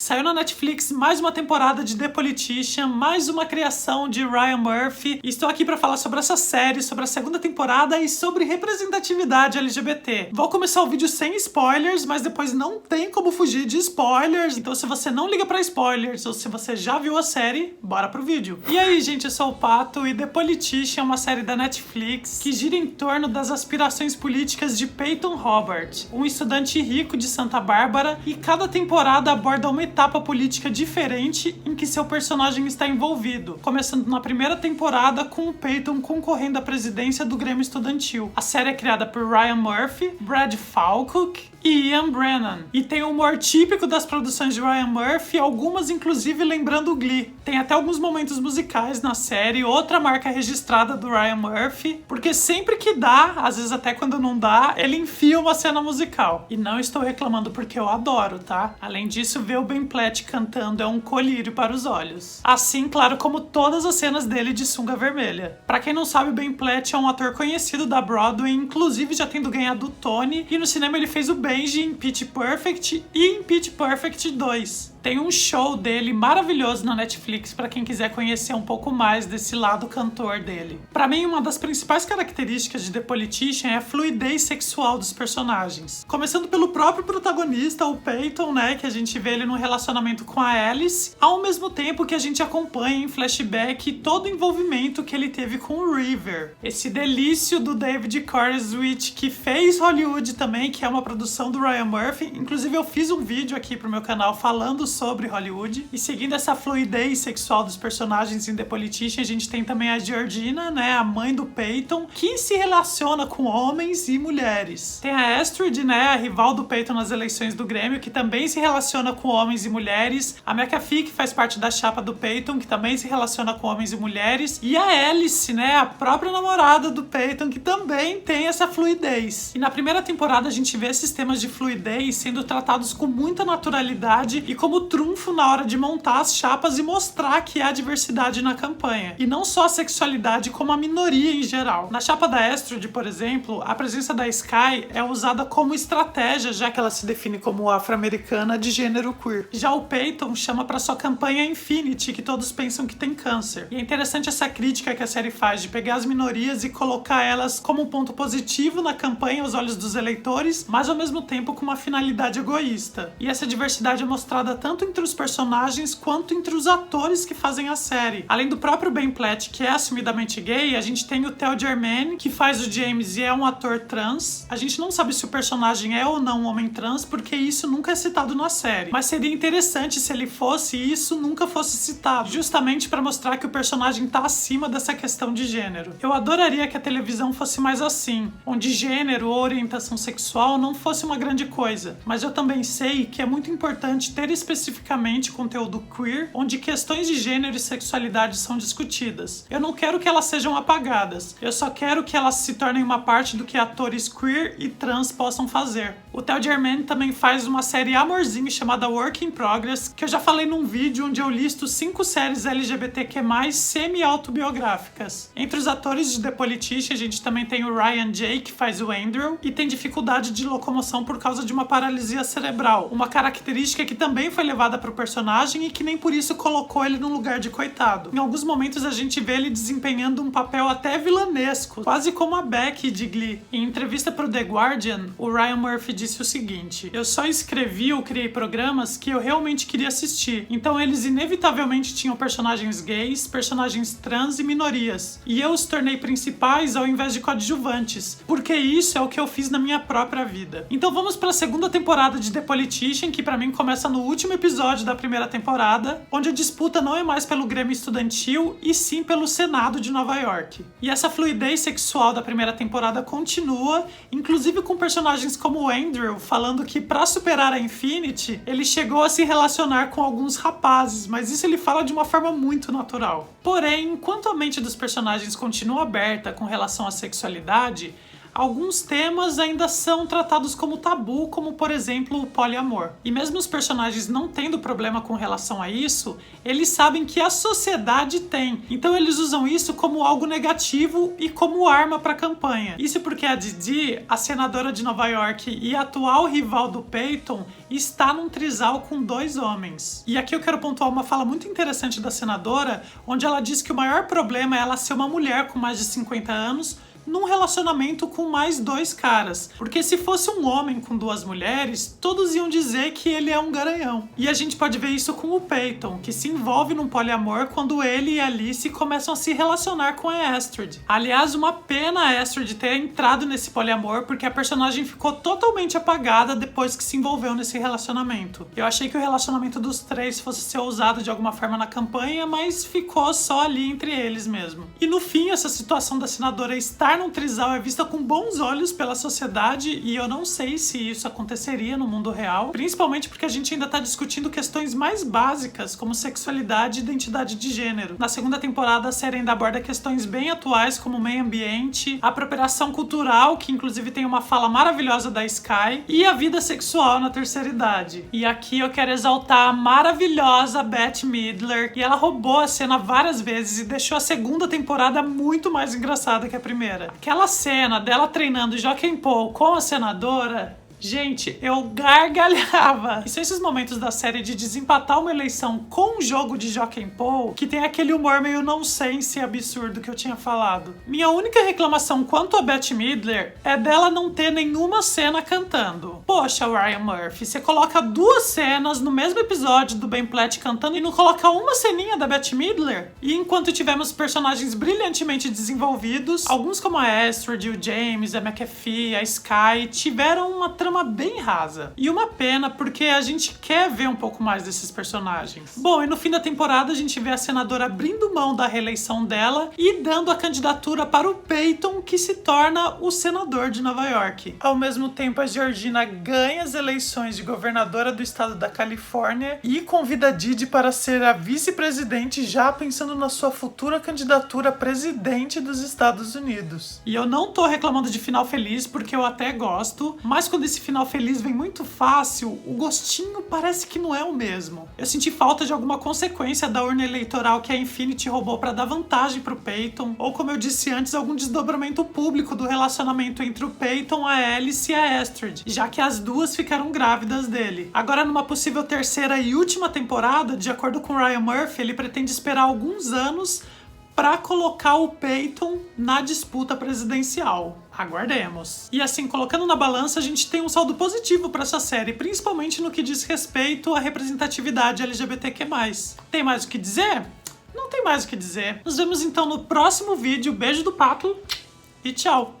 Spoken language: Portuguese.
Saiu na Netflix mais uma temporada de The Politician, mais uma criação de Ryan Murphy. E estou aqui para falar sobre essa série, sobre a segunda temporada e sobre representatividade LGBT. Vou começar o vídeo sem spoilers, mas depois não tem como fugir de spoilers. Então se você não liga para spoilers ou se você já viu a série, bora pro vídeo. E aí, gente, eu sou o Pato e The Politician é uma série da Netflix que gira em torno das aspirações políticas de Peyton Robert, um estudante rico de Santa Bárbara, e cada temporada aborda uma etapa política diferente em que seu personagem está envolvido, começando na primeira temporada com o Peyton concorrendo à presidência do Grêmio Estudantil. A série é criada por Ryan Murphy, Brad Falchuk e Ian Brennan, e tem o humor típico das produções de Ryan Murphy, algumas inclusive lembrando o Glee. Tem até alguns momentos musicais na série, outra marca registrada do Ryan Murphy, porque sempre que dá, às vezes até quando não dá, ele enfia uma cena musical. E não estou reclamando porque eu adoro, tá? Além disso, ver o Ben Platt cantando é um colírio para os olhos. Assim, claro, como todas as cenas dele de sunga vermelha. Pra quem não sabe, o Ben Platt é um ator conhecido da Broadway, inclusive já tendo ganhado o Tony, e no cinema ele fez o Benji em Pitch Perfect e em Pitch Perfect 2. Tem um show dele maravilhoso na Netflix para quem quiser conhecer um pouco mais desse lado cantor dele. Para mim, uma das principais características de The Politician é a fluidez sexual dos personagens. Começando pelo próprio protagonista, o Peyton, né, que a gente vê ele num relacionamento com a Alice, ao mesmo tempo que a gente acompanha em flashback todo o envolvimento que ele teve com o River. Esse delício do David Corenswet, que fez Hollywood também, que é uma produção do Ryan Murphy. Inclusive eu fiz um vídeo aqui pro meu canal falando sobre Hollywood. E seguindo essa fluidez sexual dos personagens em The Politician, a gente tem também a Georgina, né, a mãe do Peyton, que se relaciona com homens e mulheres. Tem a Astrid, né, a rival do Peyton nas eleições do Grêmio, que também se relaciona com homens e mulheres. A McAfee, que faz parte da chapa do Peyton, que também se relaciona com homens e mulheres. E a Alice, né, a própria namorada do Peyton, que também tem essa fluidez. E na primeira temporada a gente vê esses temas de fluidez sendo tratados com muita naturalidade e como trunfo na hora de montar as chapas e mostrar que há diversidade na campanha. E não só a sexualidade, como a minoria em geral. Na chapa da Astrid, por exemplo, a presença da Sky é usada como estratégia, já que ela se define como afro-americana de gênero queer. Já o Peyton chama para sua campanha Infinity, que todos pensam que tem câncer. E é interessante essa crítica que a série faz de pegar as minorias e colocar elas como um ponto positivo na campanha aos olhos dos eleitores, mas ao mesmo tempo com uma finalidade egoísta. E essa diversidade é mostrada tanto entre os personagens quanto entre os atores que fazem a série. Além do próprio Ben Platt, que é assumidamente gay, a gente tem o Theo Germain, que faz o James e é um ator trans. A gente não sabe se o personagem é ou não um homem trans, porque isso nunca é citado na série. Mas seria interessante se ele fosse e isso nunca fosse citado, justamente para mostrar que o personagem tá acima dessa questão de gênero. Eu adoraria que a televisão fosse mais assim, onde gênero ou orientação sexual não fosse uma grande coisa. Mas eu também sei que é muito importante ter especificamente conteúdo queer, onde questões de gênero e sexualidade são discutidas. Eu não quero que elas sejam apagadas, eu só quero que elas se tornem uma parte do que atores queer e trans possam fazer. O Theo Germain também faz uma série amorzinho chamada Work in Progress, que eu já falei num vídeo onde eu listo 5 séries LGBTQ+, semi-autobiográficas. Entre os atores de The Politician, a gente também tem o Ryan Jay, que faz o Andrew, e tem dificuldade de locomoção por causa de uma paralisia cerebral, uma característica que também foi levada para o personagem e que nem por isso colocou ele num lugar de coitado. Em alguns momentos a gente vê ele desempenhando um papel até vilanesco, quase como a Becky de Glee. Em entrevista para o The Guardian, o Ryan Murphy disse o seguinte: eu só escrevi ou criei programas que eu realmente queria assistir, então eles inevitavelmente tinham personagens gays, personagens trans e minorias, e eu os tornei principais ao invés de coadjuvantes, porque isso é o que eu fiz na minha própria vida. Então vamos para a segunda temporada de The Politician, que para mim começa no último episódio da primeira temporada, onde a disputa não é mais pelo Grêmio Estudantil e sim pelo Senado de Nova York. E essa fluidez sexual da primeira temporada continua, inclusive com personagens como o Andrew falando que para superar a Infinity, ele chegou a se relacionar com alguns rapazes, mas isso ele fala de uma forma muito natural. Porém, enquanto a mente dos personagens continua aberta com relação à sexualidade, alguns temas ainda são tratados como tabu, como por exemplo o poliamor. E mesmo os personagens não tendo problema com relação a isso, eles sabem que a sociedade tem. Então eles usam isso como algo negativo e como arma para a campanha. Isso porque a Didi, a senadora de Nova York e atual rival do Peyton, está num trisal com 2 homens. E aqui eu quero pontuar uma fala muito interessante da senadora, onde ela diz que o maior problema é ela ser uma mulher com mais de 50 anos num relacionamento com mais 2 caras. Porque se fosse um homem com 2 mulheres, todos iam dizer que ele é um garanhão. E a gente pode ver isso com o Peyton, que se envolve num poliamor quando ele e a Alice começam a se relacionar com a Astrid. Aliás, uma pena a Astrid ter entrado nesse poliamor, porque a personagem ficou totalmente apagada depois que se envolveu nesse relacionamento. Eu achei que o relacionamento dos 3 fosse ser usado de alguma forma na campanha, mas ficou só ali entre eles mesmo. E no fim, essa situação da senadora estar num trisal é vista com bons olhos pela sociedade, e eu não sei se isso aconteceria no mundo real, principalmente porque a gente ainda tá discutindo questões mais básicas, como sexualidade e identidade de gênero. Na segunda temporada, a série ainda aborda questões bem atuais, como o meio ambiente, a apropriação cultural, que inclusive tem uma fala maravilhosa da Sky, e a vida sexual na terceira idade. E aqui eu quero exaltar a maravilhosa Bette Midler, e ela roubou a cena várias vezes e deixou a segunda temporada muito mais engraçada que a primeira. Aquela cena dela treinando Joaquin Paul com a senadora, gente, eu gargalhava. E são esses momentos da série de desempatar uma eleição com um jogo de Joaquin Paul que tem aquele humor meio nonsense e absurdo que eu tinha falado. Minha única reclamação quanto a Bette Midler é dela não ter nenhuma cena cantando. Poxa, Ryan Murphy, você coloca 2 cenas no mesmo episódio do Ben Platt cantando e não coloca uma ceninha da Bette Midler? E enquanto tivemos personagens brilhantemente desenvolvidos, alguns como a Astrid, o James, a McAfee, a Sky, tiveram uma trama bem rasa. E uma pena, porque a gente quer ver um pouco mais desses personagens. Bom, e no fim da temporada a gente vê a senadora abrindo mão da reeleição dela e dando a candidatura para o Peyton, que se torna o senador de Nova York. Ao mesmo tempo, a Georgina ganha as eleições de governadora do estado da Califórnia e convida a Didi para ser a vice-presidente, já pensando na sua futura candidatura a presidente dos Estados Unidos. E eu não tô reclamando de final feliz, porque eu até gosto, mas quando esse final feliz vem muito fácil, o gostinho parece que não é o mesmo. Eu senti falta de alguma consequência da urna eleitoral que a Infinity roubou para dar vantagem pro Peyton, ou como eu disse antes, algum desdobramento público do relacionamento entre o Peyton, a Alice e a Astrid, já que as 2 ficaram grávidas dele. Agora, numa possível terceira e última temporada, de acordo com Ryan Murphy, ele pretende esperar alguns anos para colocar o Peyton na disputa presidencial. Aguardemos. E assim, colocando na balança, a gente tem um saldo positivo para essa série, principalmente no que diz respeito à representatividade LGBTQ+. Tem mais o que dizer? Não tem mais o que dizer. Nos vemos então no próximo vídeo. Beijo do Pato e tchau!